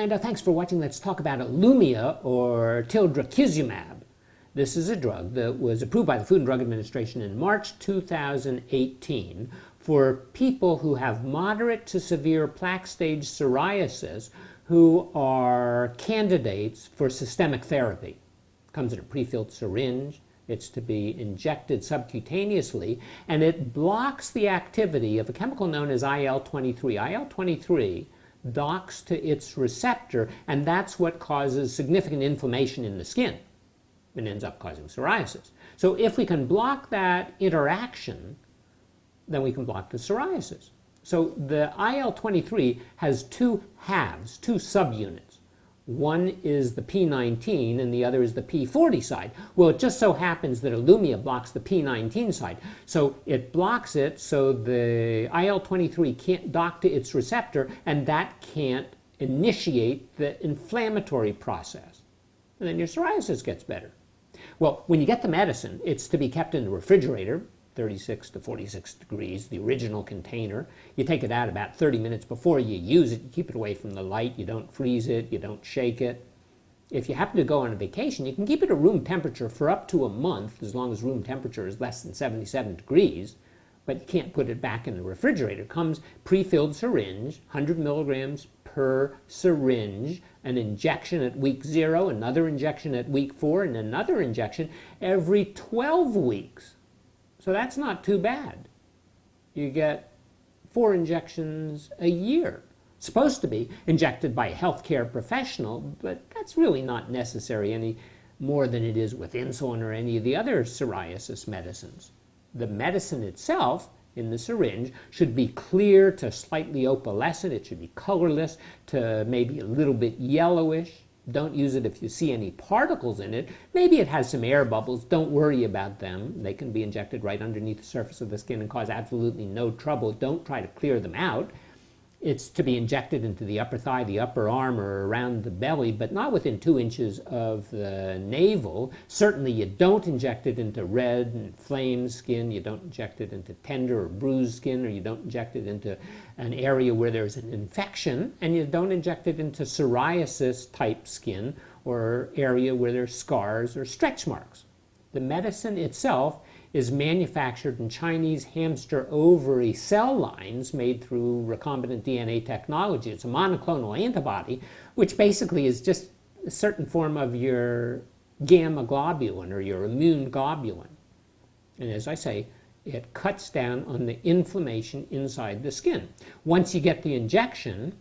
Orlando. Thanks for watching. Let's talk about Ilumya, or tildrakizumab. This is a drug that was approved by the Food and Drug Administration in March 2018 for people who have moderate to severe plaque stage psoriasis who are candidates for systemic therapy. It comes in a pre-filled syringe. It's to be injected subcutaneously, and it blocks the activity of a chemical known as IL-23. IL-23 docks to its receptor, and that's what causes significant inflammation in the skin and ends up causing psoriasis. So if we can block that interaction, then we can block the psoriasis. So the IL-23 has two halves, two subunits. One is the P19 and the other is the P40 side. Well, it just so happens that Ilumya blocks the P19 side. So it blocks it so the IL-23 can't dock to its receptor, and that can't initiate the inflammatory process. And then your psoriasis gets better. Well, when you get the medicine, it's to be kept in the refrigerator, 36 to 46 degrees, the original container. You take it out about 30 minutes before you use it. You keep it away from the light. You don't freeze it. You don't shake it. If you happen to go on a vacation, you can keep it at room temperature for up to a month, as long as room temperature is less than 77 degrees, but you can't put it back in the refrigerator. It comes pre-filled syringe, 100 milligrams per syringe, an injection at week 0, another injection at week 4, and another injection every 12 weeks. So that's not too bad. You get 4 injections a year. It's supposed to be injected by a healthcare professional, but that's really not necessary any more than it is with insulin or any of the other psoriasis medicines. The medicine itself in the syringe should be clear to slightly opalescent. It should be colorless to maybe a little bit yellowish. Don't use it if you see any particles in it. Maybe it has some air bubbles. Don't worry about them. They can be injected right underneath the surface of the skin and cause absolutely no trouble. Don't try to clear them out. It's to be injected into the upper thigh, the upper arm, or around the belly, but not within 2 inches of the navel. Certainly you don't inject it into red and inflamed skin. You don't inject it into tender or bruised skin, or you don't inject it into an area where there's an infection, and you don't inject it into psoriasis type skin or area where there's scars or stretch marks. The medicine itself is manufactured in Chinese hamster ovary cell lines made through recombinant DNA technology. It's a monoclonal antibody, which basically is just a certain form of your gamma globulin or your immune globulin. And as I say, it cuts down on the inflammation inside the skin. Once you get the injection,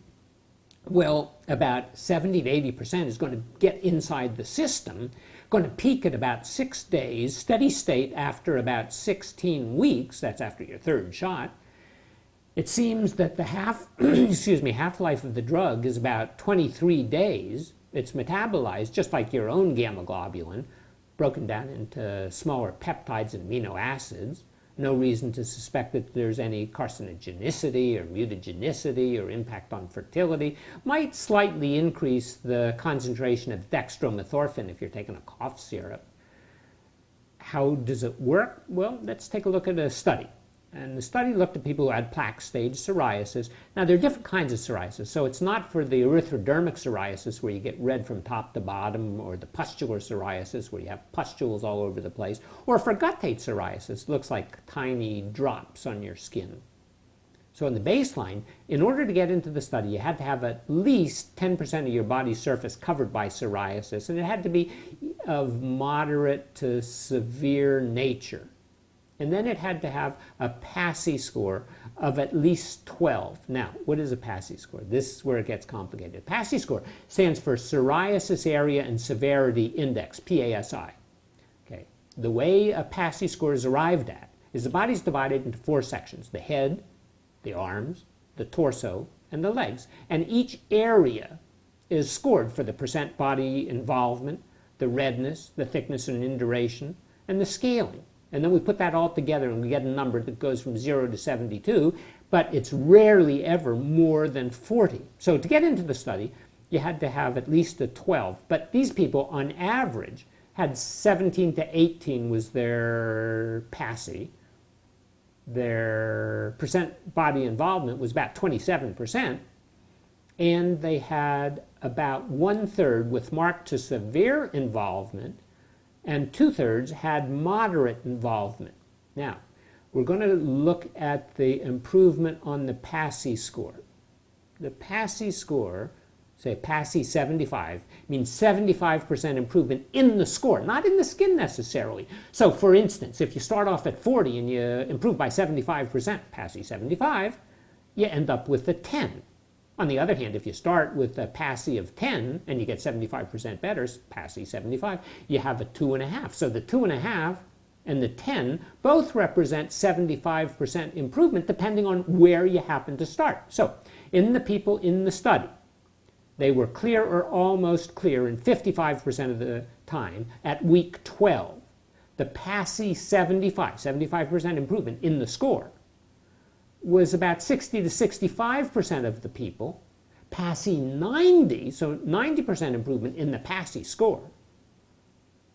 well, about 70 to 80% is going to get inside the system, going to peak at about 6 days, steady state after about 16 weeks, that's after your 3rd shot. It seems that the half-life of the drug is about 23 days. It's metabolized just like your own gamma globulin, broken down into smaller peptides and amino acids. No reason to suspect that there's any carcinogenicity or mutagenicity or impact on fertility. Might slightly increase the concentration of dextromethorphan if you're taking a cough syrup. How does it work? Well, let's take a look at a study. And the study looked at people who had plaque stage psoriasis. Now, there are different kinds of psoriasis. So it's not for the erythrodermic psoriasis where you get red from top to bottom, or the pustular psoriasis where you have pustules all over the place, or for guttate psoriasis. It looks like tiny drops on your skin. So in the baseline, in order to get into the study, you had to have at least 10% of your body's surface covered by psoriasis, and it had to be of moderate to severe nature. And then it had to have a Pasi score of at least 12. Now, what is a Pasi score? This is where it gets complicated. Pasi score stands for Psoriasis Area and Severity Index, PASI. Okay. The way a Pasi score is arrived at is the body's divided into 4 sections: the head, the arms, the torso, and the legs. And each area is scored for the percent body involvement, the redness, the thickness and induration, and the scaling. And then we put that all together and we get a number that goes from 0 to 72, but it's rarely ever more than 40. So to get into the study, you had to have at least a 12. But these people, on average, had 17 to 18 was their Pasi. Their percent body involvement was about 27%. and they had about 1/3 with marked to severe involvement, and 2/3 had moderate involvement. Now, we're going to look at the improvement on the Pasi score. The Pasi score, say Pasi 75, means 75% improvement in the score, not in the skin necessarily. So for instance, if you start off at 40 and you improve by 75%, Pasi 75, you end up with a 10. On the other hand, if you start with a Pasi of 10 and you get 75% better, Pasi 75, you have a 2.5. So the 2.5 and the 10 both represent 75% improvement depending on where you happen to start. So in the people in the study, they were clear or almost clear in 55% of the time at week 12. The Pasi 75% improvement in the score was about 60 to 65% of the people. Pasi 90, so 90% improvement in the Pasi score,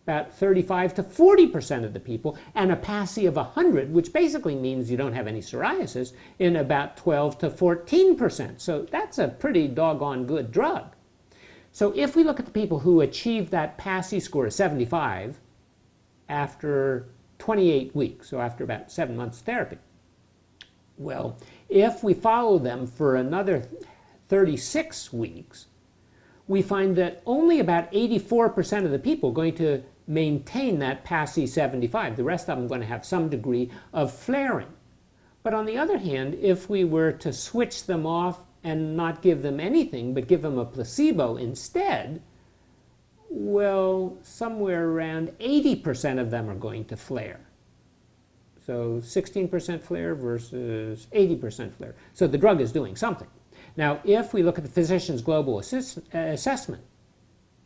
about 35 to 40% of the people, and a Pasi of 100, which basically means you don't have any psoriasis, in about 12 to 14%. So that's a pretty doggone good drug. So if we look at the people who achieved that Pasi score of 75 after 28 weeks, so after about 7 months therapy, well, if we follow them for another 36 weeks, we find that only about 84% of the people are going to maintain that Pasi 75. The rest of them are going to have some degree of flaring. But on the other hand, if we were to switch them off and not give them anything, but give them a placebo instead, well, somewhere around 80% of them are going to flare. So 16% flare versus 80% flare. So the drug is doing something. Now, if we look at the physician's global assessment,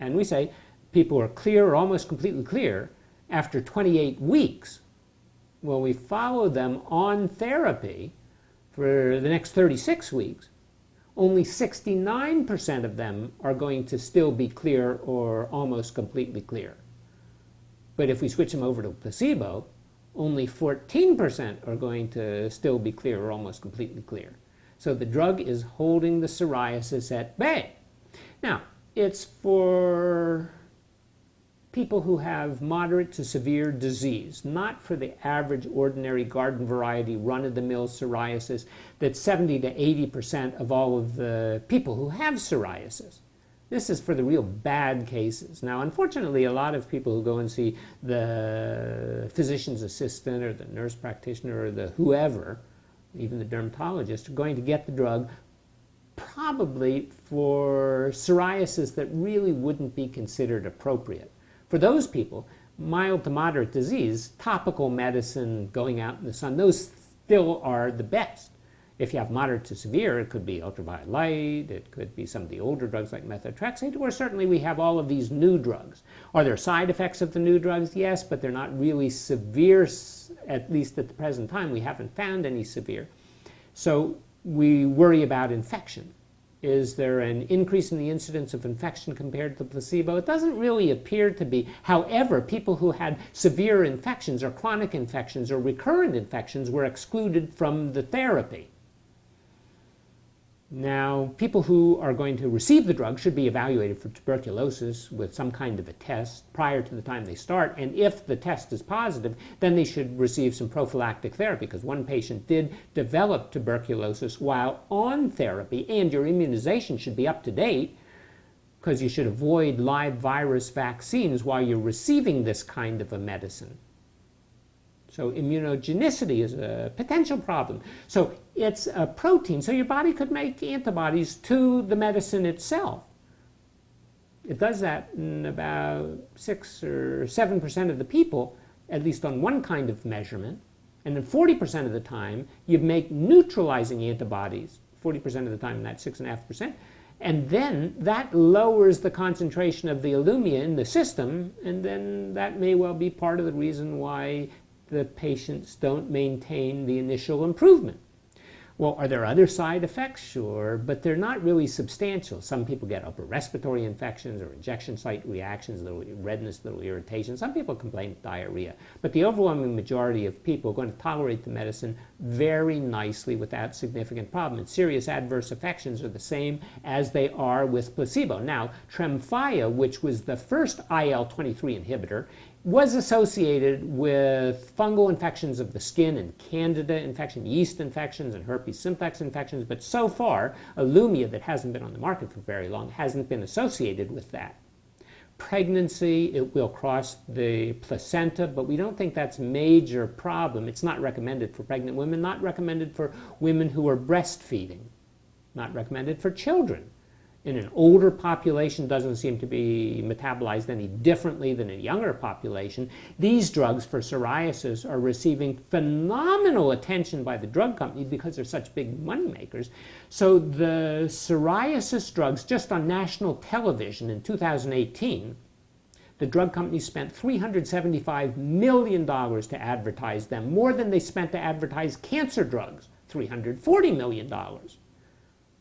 and we say people are clear or almost completely clear after 28 weeks, well, we follow them on therapy for the next 36 weeks, only 69% of them are going to still be clear or almost completely clear. But if we switch them over to placebo, only 14% are going to still be clear or almost completely clear. So the drug is holding the psoriasis at bay. Now, it's for people who have moderate to severe disease, not for the average ordinary garden variety run-of-the-mill psoriasis that's 70 to 80% of all of the people who have psoriasis. This is for the real bad cases. Now, unfortunately, a lot of people who go and see the physician's assistant or the nurse practitioner or the whoever, even the dermatologist, are going to get the drug probably for psoriasis that really wouldn't be considered appropriate. For those people, mild to moderate disease, topical medicine, going out in the sun, those still are the best. If you have moderate to severe, it could be ultraviolet light, it could be some of the older drugs like methotrexate, or certainly we have all of these new drugs. Are there side effects of the new drugs? Yes, but they're not really severe, at least at the present time. We haven't found any severe. So we worry about infection. Is there an increase in the incidence of infection compared to placebo? It doesn't really appear to be. However, people who had severe infections or chronic infections or recurrent infections were excluded from the therapy. Now, people who are going to receive the drug should be evaluated for tuberculosis with some kind of a test prior to the time they start, and if the test is positive, then they should receive some prophylactic therapy, because one patient did develop tuberculosis while on therapy, and your immunization should be up to date, because you should avoid live virus vaccines while you're receiving this kind of a medicine. So immunogenicity is a potential problem. So it's a protein, so your body could make antibodies to the medicine itself. It does that in about 6 or 7% of the people, at least on one kind of measurement. And then 40% of the time, you make neutralizing antibodies, 40% of the time, that's 6.5%. And then that lowers the concentration of the Ilumya in the system, and then that may well be part of the reason why the patients don't maintain the initial improvement. Well, are there other side effects? Sure, but they're not really substantial. Some people get upper respiratory infections or injection site reactions, little redness, little irritation. Some people complain of diarrhea. But the overwhelming majority of people are going to tolerate the medicine very nicely without significant problem. And serious adverse affections are the same as they are with placebo. Now, Tremfya, which was the first IL-23 inhibitor, was associated with fungal infections of the skin and candida infection, yeast infections, and herpes simplex infections. But so far, Ilumya, that hasn't been on the market for very long, hasn't been associated with that. Pregnancy, it will cross the placenta, but we don't think that's a major problem. It's not recommended for pregnant women, not recommended for women who are breastfeeding, not recommended for children. In an older population, doesn't seem to be metabolized any differently than a younger population. These drugs for psoriasis are receiving phenomenal attention by the drug companies because they're such big money makers. So the psoriasis drugs, just on national television in 2018, the drug companies spent $375 million to advertise them, more than they spent to advertise cancer drugs, $340 million.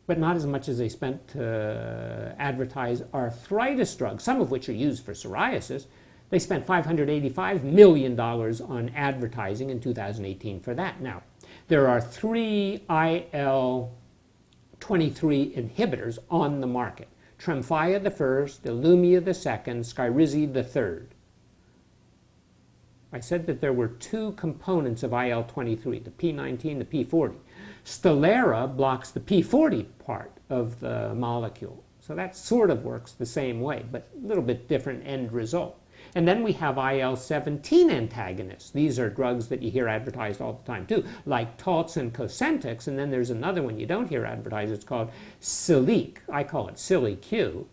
But not as much as they spent to advertise arthritis drugs, some of which are used for psoriasis. They spent $585 million on advertising in 2018 for that. Now, there are 3 IL-23 inhibitors on the market. Tremfya the first, Ilumya the second, Skyrizi the third. I said that there were 2 components of IL-23, the P19, the P40. Stelara blocks the P40 part of the molecule. So that sort of works the same way, but a little bit different end result. And then we have IL-17 antagonists. These are drugs that you hear advertised all the time too, like Taltz and Cosentyx. And then there's another one you don't hear advertised. It's called Siliq. I call it Silly Q,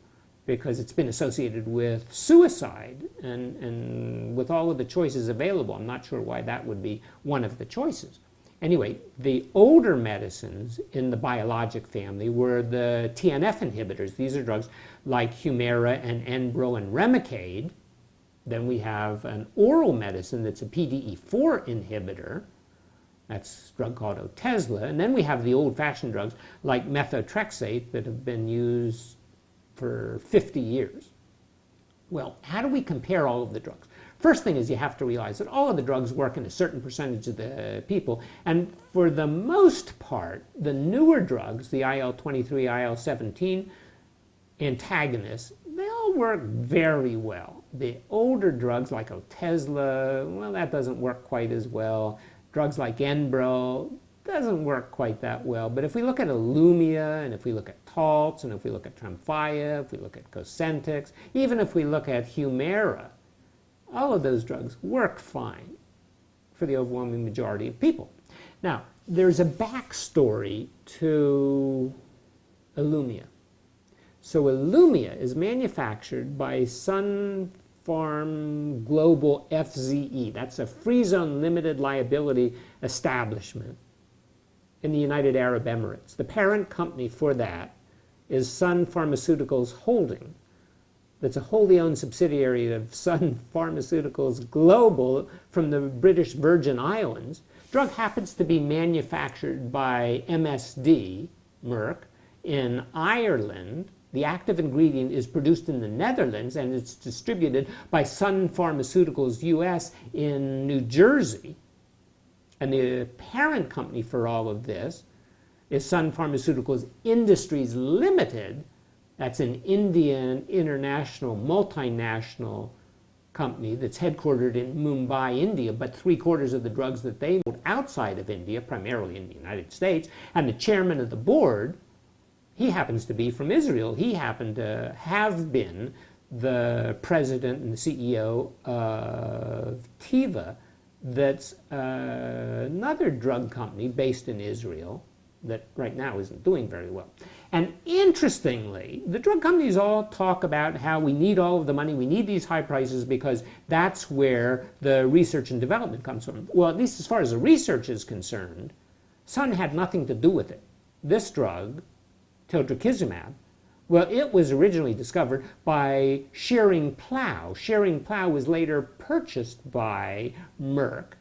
because it's been associated with suicide. And with all of the choices available, I'm not sure why that would be one of the choices. Anyway, the older medicines in the biologic family were the TNF inhibitors. These are drugs like Humira and Enbrel and Remicade. Then we have an oral medicine that's a PDE4 inhibitor. That's a drug called Otezla. And then we have the old-fashioned drugs like methotrexate that have been used for 50 years. Well, how do we compare all of the drugs? First thing is you have to realize that all of the drugs work in a certain percentage of the people. And for the most part, the newer drugs, the IL-23, IL-17 antagonists, they all work very well. The older drugs like Otezla, well, that doesn't work quite as well. Drugs like Enbrel doesn't work quite that well. But if we look at Ilumya, and if we look at Taltz, and if we look at Tremfya, if we look at Cosentyx, even if we look at Humira, all of those drugs work fine for the overwhelming majority of people. Now, there's a backstory to Ilumya. So Ilumya is manufactured by Sun Pharm Global FZE. That's a free zone limited liability establishment in the United Arab Emirates. The parent company for that is Sun Pharmaceuticals Holding. That's a wholly owned subsidiary of Sun Pharmaceuticals Global from the British Virgin Islands. Drug happens to be manufactured by MSD, Merck, in Ireland. The active ingredient is produced in the Netherlands, and it's distributed by Sun Pharmaceuticals US in New Jersey. And the parent company for all of this is Sun Pharmaceuticals Industries Limited. That's an Indian international multinational company that's headquartered in Mumbai, India, but 3/4 of the drugs that they make outside of India, primarily in the United States. And the chairman of the board, he happens to be from Israel. He happened to have been the president and the CEO of Teva, that's another drug company based in Israel that right now isn't doing very well. And interestingly, the drug companies all talk about how we need all of the money, we need these high prices because that's where the research and development comes from. Well, at least as far as the research is concerned, Sun had nothing to do with it. This drug, tildrakizumab, well, it was originally discovered by Schering-Plough. Schering-Plough was later purchased by Merck,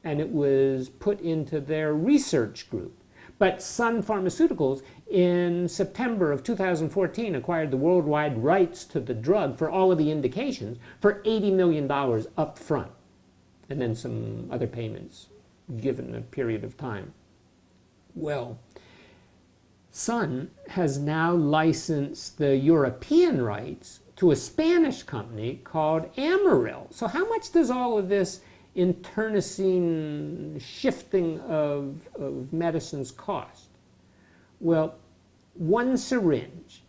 and it was put into their research group. But Sun Pharmaceuticals in September of 2014 acquired the worldwide rights to the drug for all of the indications for $80 million up front, and then some other payments given a period of time. Well, Sun has now licensed the European rights to a Spanish company called Amaryl. So how much does all of this internecine shifting of medicines cost? Well, one syringe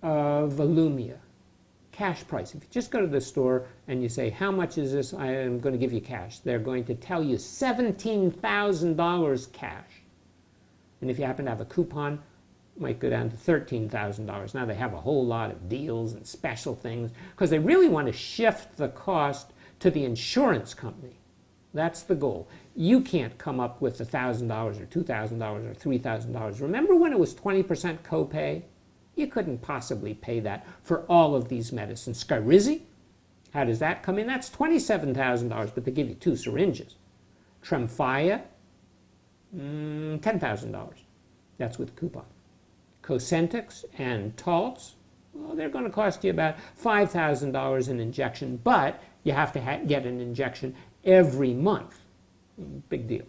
of Ilumya, cash price. If you just go to the store and you say, how much is this? I am going to give you cash. They're going to tell you $17,000 cash. And if you happen to have a coupon, it might go down to $13,000. Now they have a whole lot of deals and special things because they really want to shift the cost to the insurance company. That's the goal. You can't come up with $1,000 or $2,000 or $3,000. Remember when it was 20% copay? You couldn't possibly pay that for all of these medicines. Skyrizi, how does that come in? That's $27,000, but they give you 2 syringes. Tremfya, $10,000. That's with coupon. Cosentyx and Taltz, well, they're going to cost you about $5,000 an injection, but you have to get an injection every month. Big deal.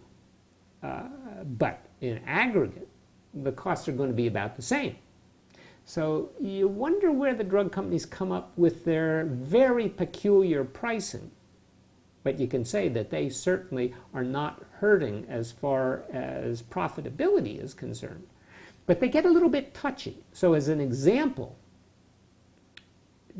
But in aggregate, the costs are going to be about the same. So you wonder where the drug companies come up with their very peculiar pricing. But you can say that they certainly are not hurting as far as profitability is concerned. But they get a little bit touchy. So as an example,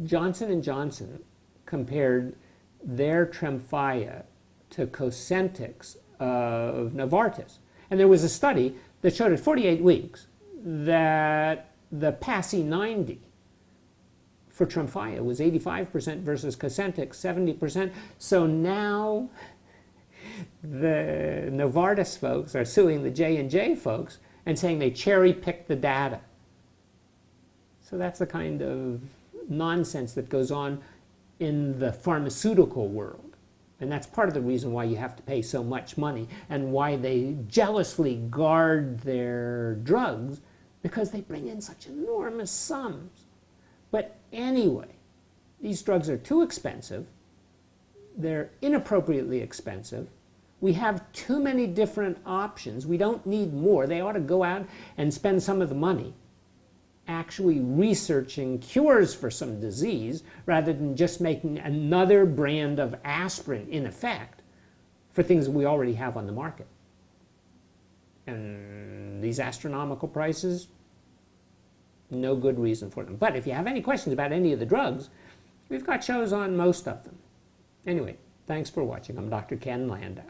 Johnson & Johnson compared their Tremfya to Cosentyx of Novartis. And there was a study that showed at 48 weeks that the Pasi 90 for Tremfya was 85% versus Cosentyx 70%. So now the Novartis folks are suing the J&J folks and saying they cherry-picked the data. So that's the kind of nonsense that goes on in the pharmaceutical world. And that's part of the reason why you have to pay so much money and why they jealously guard their drugs, because they bring in such enormous sums. But anyway, these drugs are too expensive. They're inappropriately expensive. We have too many different options. We don't need more. They ought to go out and spend some of the money actually researching cures for some disease rather than just making another brand of aspirin in effect for things that we already have on the market. And these astronomical prices, no good reason for them. But if you have any questions about any of the drugs, we've got shows on most of them. Anyway, thanks for watching. I'm Dr. Ken Landau.